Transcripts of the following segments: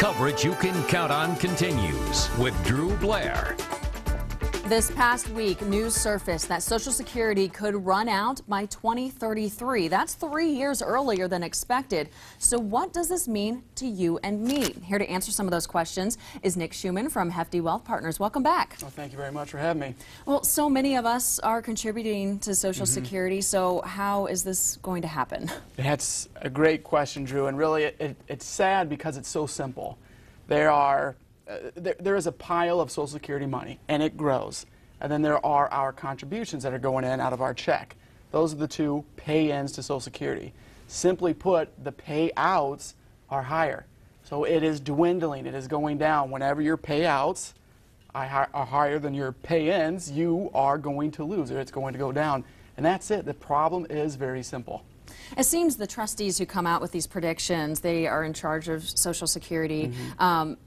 Coverage you can count on continues with Drew Blair. This past week, news surfaced that Social Security could run out by 2033. That's 3 years earlier than expected. So what does this mean to you and me? Here to answer some of those questions is Nick Schumann from Hefty Wealth Partners. Welcome back. Well, thank you very much for having me. Well, so many of us are contributing to Social Security, so how is this going to happen? That's a great question, Drew, and really it's sad because it's so simple. There is a pile of Social Security money, and it grows. And then there are our contributions that are going in out of our check. Those are the two pay-ins to Social Security. Simply put, the payouts are higher. So it is dwindling. It is going down. Whenever your payouts are higher than your pay-ins, you are going to lose, or it's going to go down. And that's it. The problem is very simple. It seems the trustees who come out with these predictions, they are in charge of Social Security,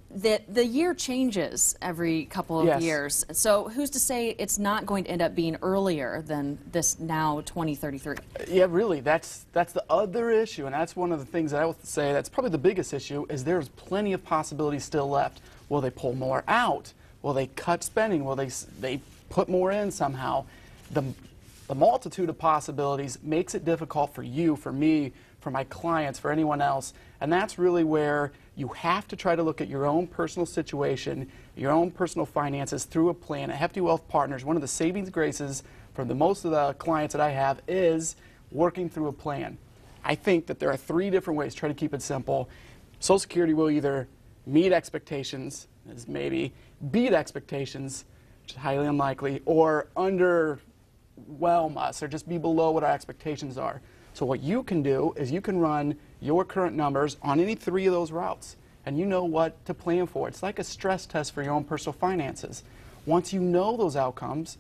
that the year changes every couple of years. So who's to say it's not going to end up being earlier than this now 2033? Yeah, really, that's the other issue, and that's one of the things that I would say that's probably the biggest issue, is there's plenty of possibilities still left. Will they pull more out? Will they cut spending? Will they put more in somehow? The multitude of possibilities makes it difficult for you, for me, for my clients, for anyone else, and that's really where you have to try to look at your own personal situation, your own personal finances through a plan. At Hefty Wealth Partners, one of the savings graces for most of the clients that I have is working through a plan. I think that there are three different ways. Try to keep it simple. Social Security will either meet expectations, as maybe beat expectations, which is highly unlikely, or underwhelm us, or just be below what our expectations are. So what you can do is you can run your current numbers on any three of those routes, and you know what to plan for. It's like a stress test for your own personal finances. Once you know those outcomes,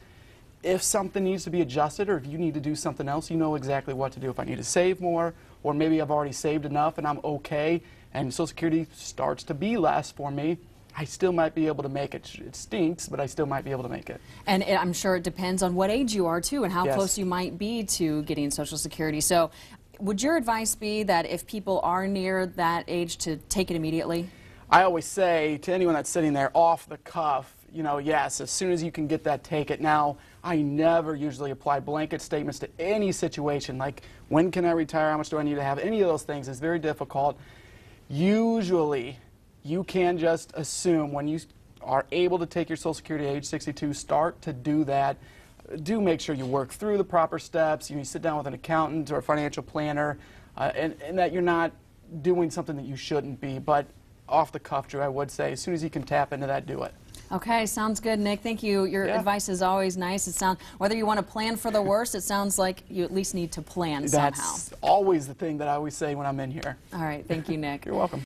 if something needs to be adjusted or if you need to do something else, you know exactly what to do. If I need to save more, or maybe I've already saved enough and I'm okay, and Social Security starts to be less for me, I still might be able to make it. It stinks, but I still might be able to make it. And I'm sure it depends on what age you are, too, and how close you might be to getting Social Security. So would your advice be that if people are near that age to take it immediately? I always say to anyone that's sitting there off the cuff, you know, yes, as soon as you can get that, take it. Now, I never usually apply blanket statements to any situation, like when can I retire, how much do I need to have, any of those things. It's very difficult. Usually, you can just assume when you are able to take your Social Security at age 62, start to do that. Do make sure you work through the proper steps. You sit down with an accountant or a financial planner, and that you're not doing something that you shouldn't be. But off the cuff, Drew, I would say, as soon as you can tap into that, do it. Okay, sounds good, Nick. Thank you. Your advice is always nice. Whether you want to plan for the worst, it sounds like you at least need to plan somehow. That's always the thing that I always say when I'm in here. All right, thank you, Nick. You're welcome.